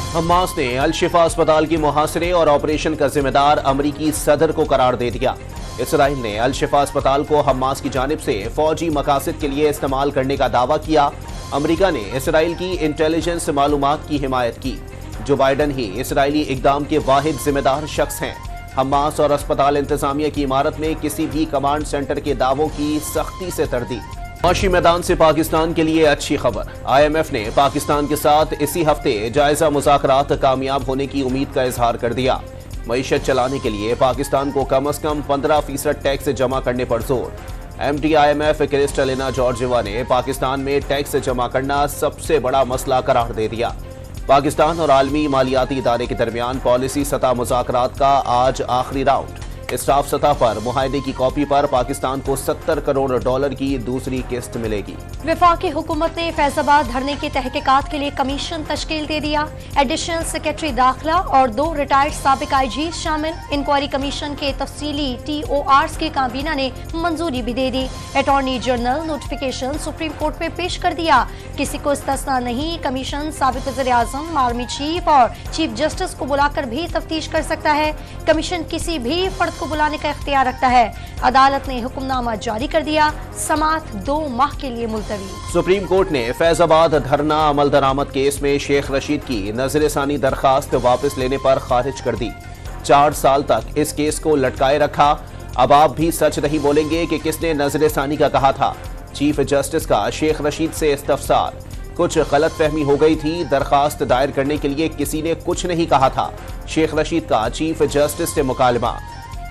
Hamas نے الشفا اسپتال کی محاصرے اور آپریشن کا ذمہ دار امریکی صدر کو قرار دے دیا۔ اسرائیل نے الشفا اسپتال کو حماس کی جانب سے فوجی مقاصد کے لیے استعمال کرنے کا دعویٰ کیا۔ امریکہ نے اسرائیل کی انٹیلیجنس معلومات کی حمایت کی۔ جو بائیڈن ہی اسرائیلی اقدام کے واحد ذمہ دار شخص ہیں۔ حماس اور اسپتال انتظامیہ کی عمارت میں کسی بھی کمانڈ سینٹر کے دعووں کی سختی سے تردید۔ معاشی میدان سے پاکستان کے لیے اچھی خبر۔ آئی ایم ایف نے پاکستان کے ساتھ اسی ہفتے جائزہ مذاکرات کامیاب ہونے کی امید کا اظہار کر دیا۔ معیشت چلانے کے لیے پاکستان کو کم از کم 15% ٹیکس جمع کرنے پر زور۔ M D I M F Kristalina Georgieva نے پاکستان میں ٹیکس جمع کرنا سب سے بڑا مسئلہ قرار دے دیا۔ پاکستان اور عالمی مالیاتی ادارے کے درمیان پالیسی سطح مذاکرات کا آج آخری راؤنڈ۔ اسٹاف سطح پر معاہدے کی کاپی پر پاکستان کو $70 کروڑ کی دوسری قسط ملے گی۔ وفاقی حکومت نے فیض آباد دھرنے کی تحقیقات کے لیے کمیشن تشکیل دے دیا۔ ایڈیشنل سیکریٹری داخلہ اور 2 ریٹائرڈ سابق آئی جی شامل۔ انکوائری کمیشن کے تفصیلی TORs کی کابینہ نے منظوری بھی دے دی۔ Attorney general notification supreme court میں پیش کر دیا۔ کسی کو استثنا نہیں، کمیشن سابق وزیر اعظم، آرمی چیف اور چیف جسٹس کو بلا کر بھی تفتیش کر سکتا ہے۔ کمیشن کسی بھی فرد کو بلانے کا اختیار رکھتا ہے۔ عدالت نے حکم نامہ جاری کر دیا۔ سماعت 2 ماہ کے لیے ملتوی۔ سپریم کورٹ نے فیض آباد دھرنا عمل درآمد کیس میں شیخ رشید کی نظر ثانی درخواست واپس لینے پر خارج کر دی۔ 4 سال تک اس کیس کو لٹکائے رکھا۔ اب آپ بھی سچ نہیں بولیں گے کہ کس نے نظر ثانی کا کہا تھا۔ چیف جسٹس کا شیخ رشید سے استفسار۔ کچھ غلط فہمی ہو گئی تھی، درخواست دائر کرنے کے لیے کسی نے کچھ نہیں کہا تھا۔ شیخ رشید کا چیف جسٹس سے مکالمہ۔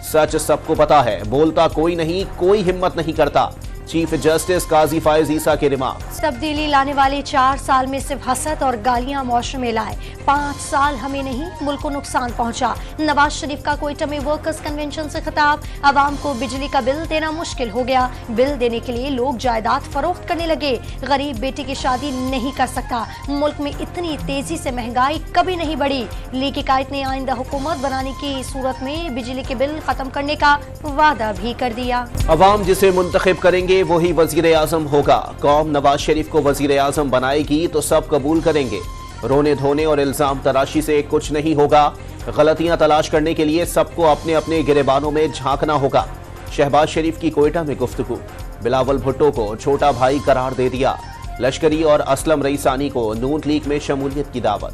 سچ سب کو پتا ہے، بولتا کوئی نہیں، کوئی ہمت نہیں کرتا۔ چیف جسٹس قاضی فائز عیسیٰ کے ریمارکس۔ تبدیلی لانے والے 4 سال میں صرف حسد اور گالیاں معاشرے میں لائے۔ 5 سال ہمیں نہیں، ملک کو نقصان پہنچا۔ نواز شریف کا کوئٹہ میں ورکرز کنونشن سے خطاب۔ عوام کو بجلی کا بل دینا مشکل ہو گیا۔ بل دینے کے لیے لوگ جائیداد فروخت کرنے لگے۔ غریب بیٹی کی شادی نہیں کر سکتا۔ ملک میں اتنی تیزی سے مہنگائی کبھی نہیں بڑھی۔ لیگ قائد نے آئندہ حکومت بنانے کی صورت میں بجلی کے بل ختم کرنے کا وعدہ بھی کر دیا۔ عوام جسے منتخب کریں گے وہی وزیر اعظم ہوگا۔ قوم نواز شریف کو وزیر اعظم بنائے گی تو سب قبول کریں گے۔ رونے دھونے اور الزام تراشی سے کچھ نہیں ہوگا۔ غلطیاں تلاش کرنے کے لیے سب کو اپنے اپنے گریبانوں میں جھانکنا ہوگا۔ شہباز شریف کی کوئٹہ میں گفتگو۔ بلاول بھٹو کو چھوٹا بھائی قرار دے دیا۔ لشکری اور اسلم رئیسانی کو نون لیگ میں شمولیت کی دعوت۔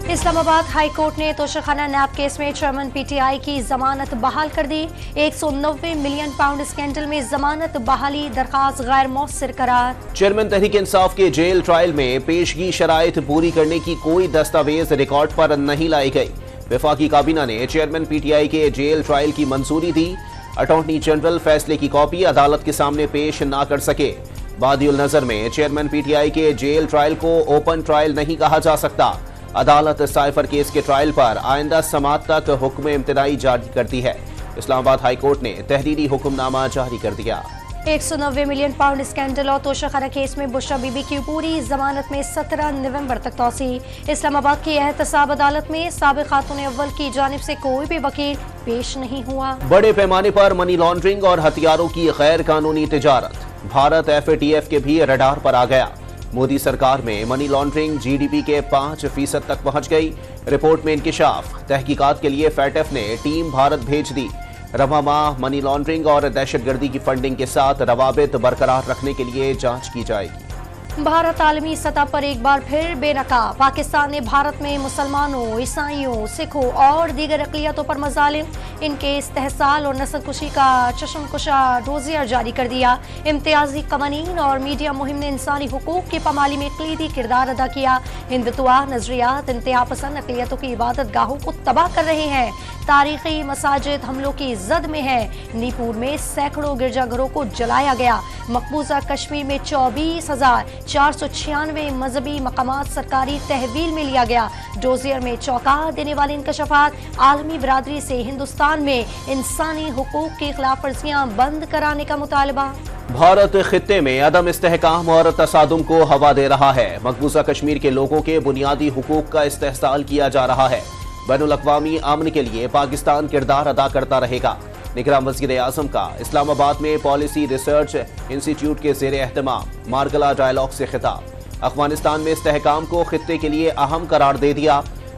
اسلام آباد ہائی کورٹ نے توشخانہ نیب کیس میں چیئرمین PTI کی ضمانت بحال کر دی۔ 190 ملین پاؤنڈ اسکینڈل میں ضمانت بحالی درخواست غیر مؤثر قرار۔ چیئرمین تحریک انصاف کے جیل ٹرائل میں پیشگی شرائط پوری کرنے کی کوئی دستاویز ریکارڈ پر نہیں لائی گئی۔ وفاقی کابینہ نے چیئرمین PTI کے جیل ٹرائل کی منظوری دی۔ اٹارنی جنرل فیصلے کی کاپی عدالت کے سامنے پیش نہ کر سکے۔ بادی النظر میں چیئرمین PTI کے جیل ٹرائل کو اوپن ٹرائل نہیں کہا جا سکتا۔ عدالت سائفر کیس کے ٹرائل پر آئندہ سماعت تک حکم امتناعی جاری کرتی ہے۔ اسلام آباد ہائی کورٹ نے تحریری حکم نامہ جاری کر دیا۔ 190 ملین پاؤنڈ اسکینڈل اور توشخانہ کیس میں بشرا بی بی کی پوری ضمانت میں 17 نومبر تک توسیع۔ اسلام آباد کی احتساب عدالت میں سابق خاتون اول کی جانب سے کوئی بھی وکیل پیش نہیں ہوا۔ بڑے پیمانے پر منی لانڈرنگ اور ہتھیاروں کی غیر قانونی تجارت۔ بھارت FATF کے بھی رڈار پر آ گیا۔ مودی سرکار میں منی لانڈرنگ GDP کے 5% تک پہنچ گئی۔ رپورٹ میں انکشاف۔ تحقیقات کے لیے FATF نے ٹیم بھارت بھیج دی۔ رواں ماہ منی لانڈرنگ اور دہشت گردی کی فنڈنگ کے ساتھ روابط برقرار رکھنے کے لیے جانچ کی جائے گی۔ بھارت عالمی سطح پر ایک بار پھر بے نقاب۔ پاکستان نے بھارت میں مسلمانوں، عیسائیوں، سکھوں اور دیگر اقلیتوں پر مظالم، ان کے استحصال اور نسل کشی کا چشم کشا ڈوزیئر جاری کر دیا۔ امتیازی قوانین اور میڈیا مہم نے انسانی حقوق کی پامالی میں کلیدی کردار ادا کیا۔ ہندتوا نظریات انتہا پسند اقلیتوں کی عبادت گاہوں کو تباہ کر رہے ہیں۔ تاریخی مساجد حملوں کی زد میں ہے۔ منی پور میں سینکڑوں گرجا گھروں کو جلایا گیا۔ مقبوضہ کشمیر میں 24,496 مذہبی مقامات سرکاری تحویل میں لیا گیا۔ ڈوزیئر میں چونکا دینے والے انکشافات۔ عالمی برادری سے ہندوستان میں انسانی حقوق کی خلاف ورزیاں بند کرانے کا مطالبہ۔ بھارت خطے میں عدم استحکام اور تصادم کو ہوا دے رہا ہے۔ مقبوضہ کشمیر کے لوگوں کے بنیادی حقوق کا استحصال کیا جا رہا ہے۔ بین الاقوامی امن کے لیے پاکستان کردار ادا کرتا رہے گا۔ نگراں وزیر اعظم کا اسلام آباد میں پالیسی ریسرچ انسٹی ٹیوٹ کے زیر اہتمام مارگلا ڈائیلاگ سے خطاب۔ افغانستان میں استحکام کو خطے کے لیے اہم قرار دے دیا۔